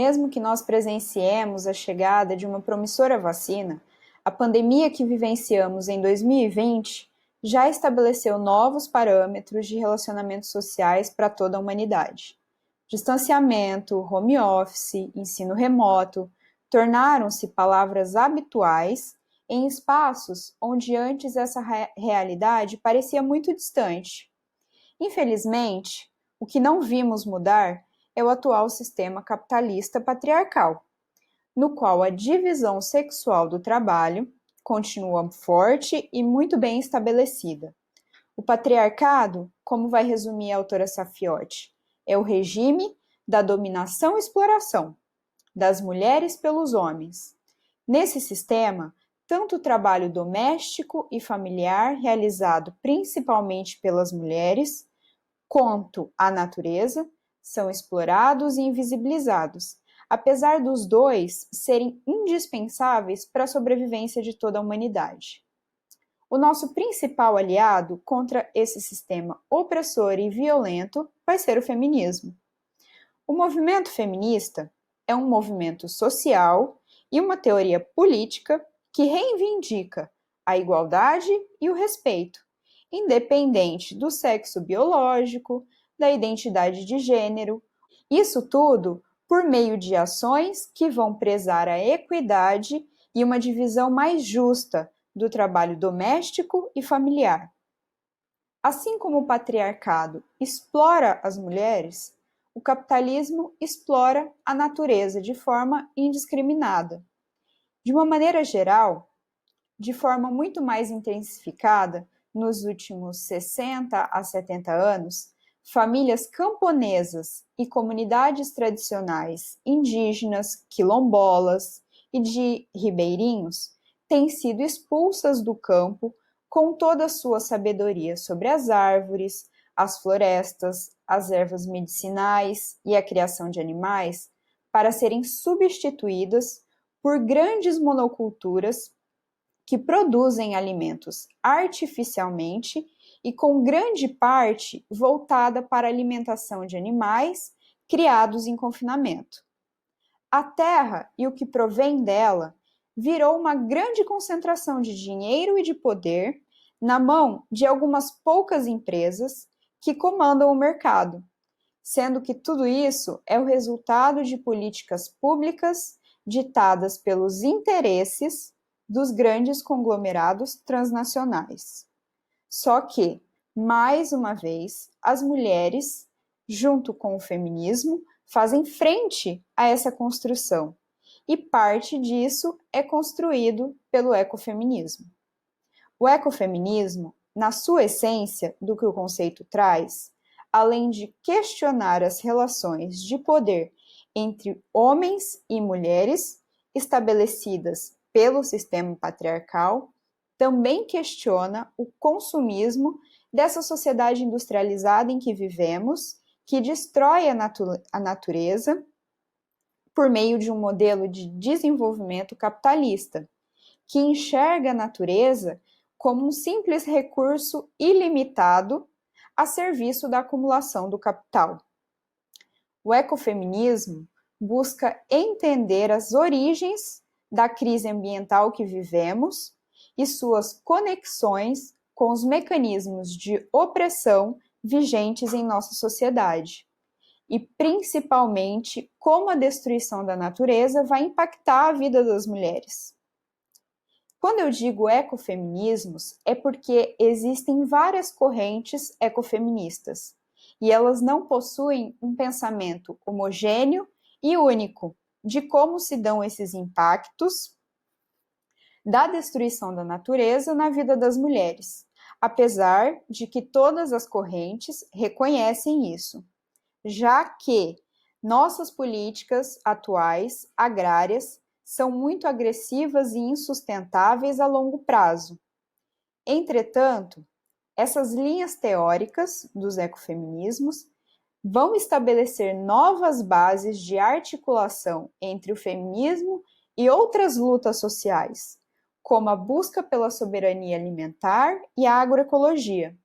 Mesmo que nós presenciemos a chegada de uma promissora vacina, a pandemia que vivenciamos em 2020 já estabeleceu novos parâmetros de relacionamentos sociais para toda a humanidade. Distanciamento, home office, ensino remoto tornaram-se palavras habituais em espaços onde antes essa realidade parecia muito distante. Infelizmente, o que não vimos mudar é o atual sistema capitalista patriarcal, no qual a divisão sexual do trabalho continua forte e muito bem estabelecida. O patriarcado, como vai resumir a autora Safiotti, é o regime da dominação e exploração das mulheres pelos homens. Nesse sistema, tanto o trabalho doméstico e familiar realizado principalmente pelas mulheres, quanto a natureza, são explorados e invisibilizados, apesar dos dois serem indispensáveis para a sobrevivência de toda a humanidade. O nosso principal aliado contra esse sistema opressor e violento vai ser o feminismo. O movimento feminista é um movimento social e uma teoria política que reivindica a igualdade e o respeito, independente do sexo biológico, da identidade de gênero. Isso tudo por meio de ações que vão prezar a equidade e uma divisão mais justa do trabalho doméstico e familiar. Assim como o patriarcado explora as mulheres, o capitalismo explora a natureza de forma indiscriminada. De uma maneira geral, de forma muito mais intensificada, nos últimos 60 a 70 anos, famílias camponesas e comunidades tradicionais indígenas, quilombolas e de ribeirinhos têm sido expulsas do campo com toda a sua sabedoria sobre as árvores, as florestas, as ervas medicinais e a criação de animais para serem substituídas por grandes monoculturas que produzem alimentos artificialmente e com grande parte voltada para a alimentação de animais criados em confinamento. A terra e o que provém dela virou uma grande concentração de dinheiro e de poder na mão de algumas poucas empresas que comandam o mercado, sendo que tudo isso é o resultado de políticas públicas ditadas pelos interesses dos grandes conglomerados transnacionais. Só que, mais uma vez, as mulheres, junto com o feminismo, fazem frente a essa construção, e parte disso é construído pelo ecofeminismo. O ecofeminismo, na sua essência, do que o conceito traz, além de questionar as relações de poder entre homens e mulheres estabelecidas pelo sistema patriarcal, também questiona o consumismo dessa sociedade industrializada em que vivemos, que destrói a natureza por meio de um modelo de desenvolvimento capitalista, que enxerga a natureza como um simples recurso ilimitado a serviço da acumulação do capital. O ecofeminismo busca entender as origens da crise ambiental que vivemos e suas conexões com os mecanismos de opressão vigentes em nossa sociedade, e principalmente como a destruição da natureza vai impactar a vida das mulheres. Quando eu digo ecofeminismos, é porque existem várias correntes ecofeministas, e elas não possuem um pensamento homogêneo e único de como se dão esses impactos da destruição da natureza na vida das mulheres, apesar de que todas as correntes reconhecem isso, já que nossas políticas atuais agrárias são muito agressivas e insustentáveis a longo prazo. Entretanto, essas linhas teóricas dos ecofeminismos vão estabelecer novas bases de articulação entre o feminismo e outras lutas sociais, como a busca pela soberania alimentar e a agroecologia.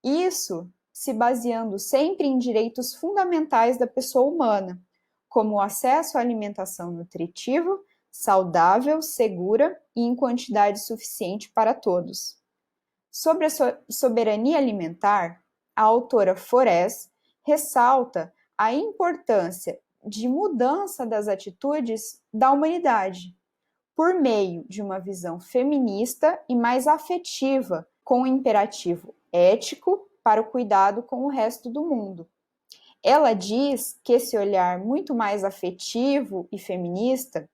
Isso se baseando sempre em direitos fundamentais da pessoa humana, como o acesso à alimentação nutritiva, saudável, segura e em quantidade suficiente para todos. Sobre a soberania alimentar, a autora Forés ressalta a importância de mudança das atitudes da humanidade, por meio de uma visão feminista e mais afetiva, com um imperativo ético para o cuidado com o resto do mundo. Ela diz que esse olhar muito mais afetivo e feminista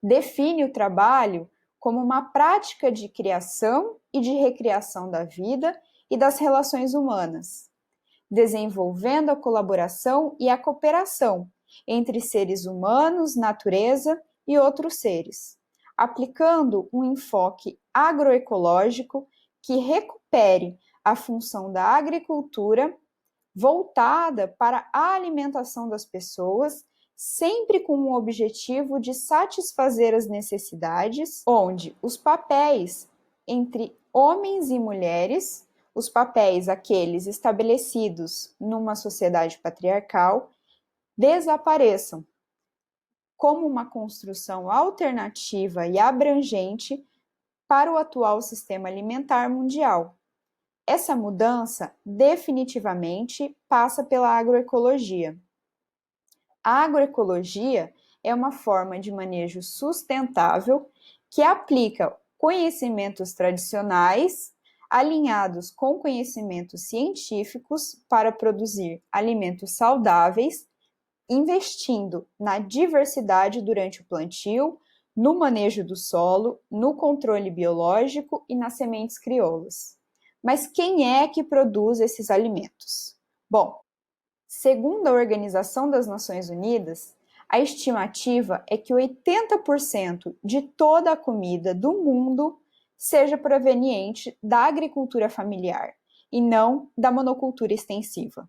define o trabalho como uma prática de criação e de recriação da vida e das relações humanas, desenvolvendo a colaboração e a cooperação entre seres humanos, natureza e outros seres, aplicando um enfoque agroecológico que recupere a função da agricultura voltada para a alimentação das pessoas, sempre com o objetivo de satisfazer as necessidades, onde os papéis entre homens e mulheres, os papéis aqueles estabelecidos numa sociedade patriarcal, desapareçam, como uma construção alternativa e abrangente para o atual sistema alimentar mundial. Essa mudança definitivamente passa pela agroecologia. A agroecologia é uma forma de manejo sustentável que aplica conhecimentos tradicionais alinhados com conhecimentos científicos para produzir alimentos saudáveis, investindo na diversidade durante o plantio, no manejo do solo, no controle biológico e nas sementes crioulas. Mas quem é que produz esses alimentos? Bom, segundo a Organização das Nações Unidas, a estimativa é que 80% de toda a comida do mundo seja proveniente da agricultura familiar e não da monocultura extensiva.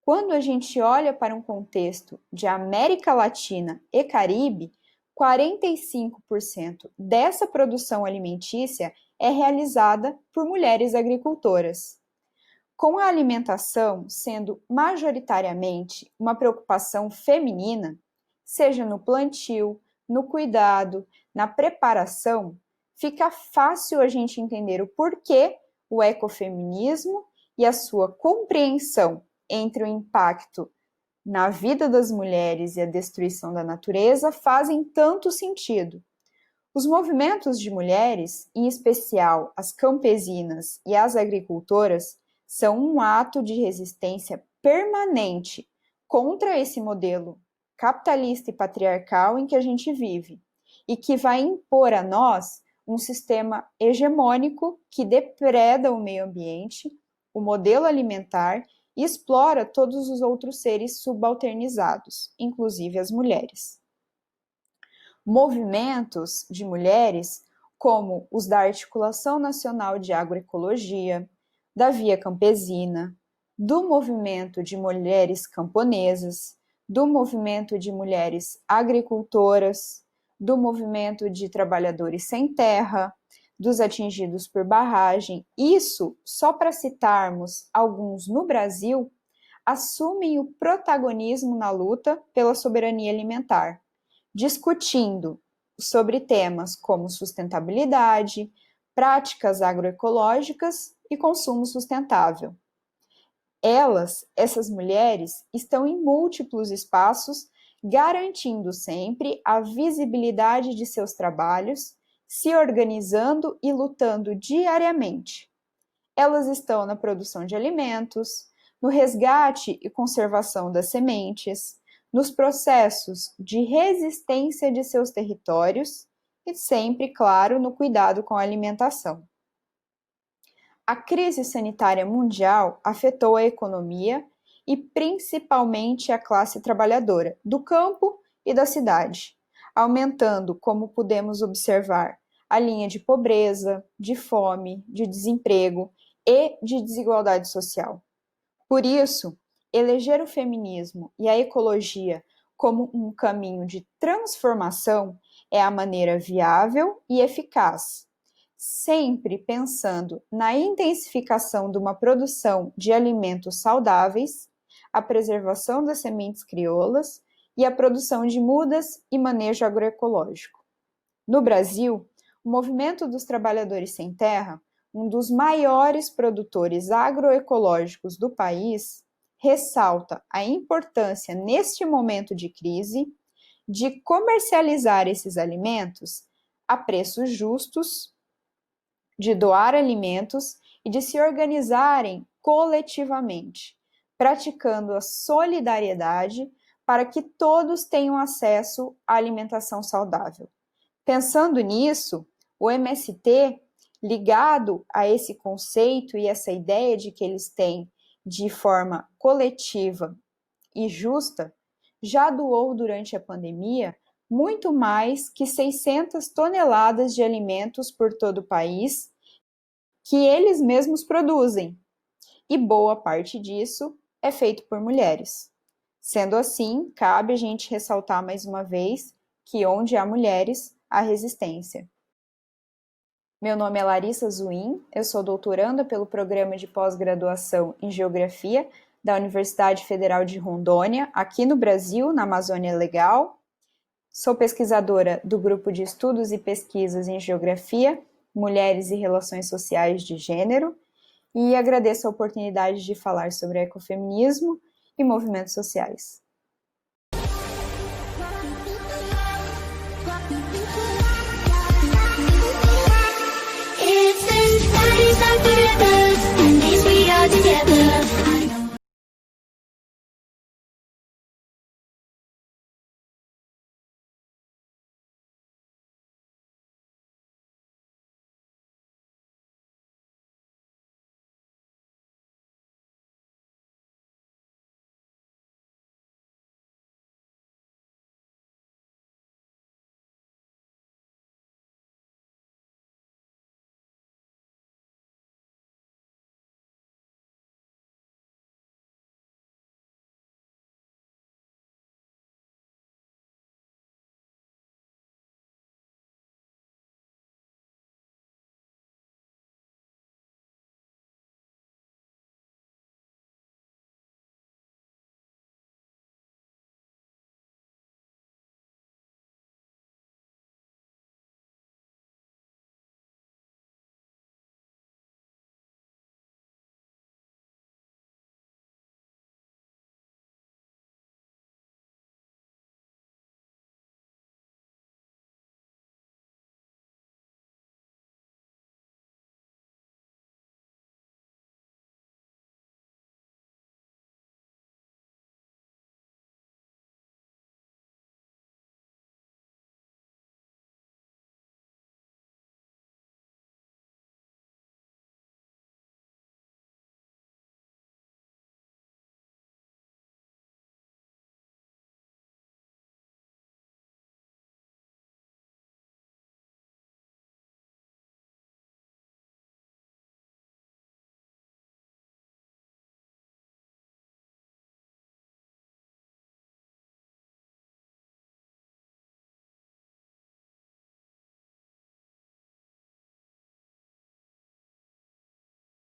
Quando a gente olha para um contexto de América Latina e Caribe, 45% dessa produção alimentícia é realizada por mulheres agricultoras. Com a alimentação sendo majoritariamente uma preocupação feminina, seja no plantio, no cuidado, na preparação, fica fácil a gente entender o porquê o ecofeminismo e a sua compreensão entre o impacto na vida das mulheres e a destruição da natureza fazem tanto sentido. Os movimentos de mulheres, em especial as campesinas e as agricultoras, são um ato de resistência permanente contra esse modelo capitalista e patriarcal em que a gente vive e que vai impor a nós um sistema hegemônico que depreda o meio ambiente, o modelo alimentar e explora todos os outros seres subalternizados, inclusive as mulheres. Movimentos de mulheres, como os da Articulação Nacional de Agroecologia, da Via Campesina, do Movimento de Mulheres Camponesas, do Movimento de Mulheres Agricultoras, do Movimento de Trabalhadores Sem Terra, dos atingidos por barragem, isso, só para citarmos alguns no Brasil, assumem o protagonismo na luta pela soberania alimentar, discutindo sobre temas como sustentabilidade, práticas agroecológicas e consumo sustentável. Essas mulheres, estão em múltiplos espaços, garantindo sempre a visibilidade de seus trabalhos, se organizando e lutando diariamente. Elas estão na produção de alimentos, no resgate e conservação das sementes, nos processos de resistência de seus territórios e sempre, claro, no cuidado com a alimentação. A crise sanitária mundial afetou a economia e principalmente a classe trabalhadora do campo e da cidade, aumentando, como podemos observar, a linha de pobreza, de fome, de desemprego e de desigualdade social. Por isso, eleger o feminismo e a ecologia como um caminho de transformação é a maneira viável e eficaz, sempre pensando na intensificação de uma produção de alimentos saudáveis, a preservação das sementes crioulas e a produção de mudas e manejo agroecológico. No Brasil, o Movimento dos Trabalhadores Sem Terra, um dos maiores produtores agroecológicos do país, ressalta a importância, neste momento de crise, de comercializar esses alimentos a preços justos, de doar alimentos e de se organizarem coletivamente, praticando a solidariedade para que todos tenham acesso à alimentação saudável. Pensando nisso, o MST, ligado a esse conceito e essa ideia de que eles têm de forma coletiva e justa, já doou durante a pandemia muito mais que 600 toneladas de alimentos por todo o país que eles mesmos produzem, e boa parte disso é feito por mulheres. Sendo assim, cabe a gente ressaltar mais uma vez que onde há mulheres, há resistência. Meu nome é Larissa Zuin, eu sou doutoranda pelo Programa de Pós-Graduação em Geografia da Universidade Federal de Rondônia, aqui no Brasil, na Amazônia Legal. Sou pesquisadora do Grupo de Estudos e Pesquisas em Geografia, Mulheres e Relações Sociais de Gênero, e agradeço a oportunidade de falar sobre ecofeminismo e movimentos sociais. It's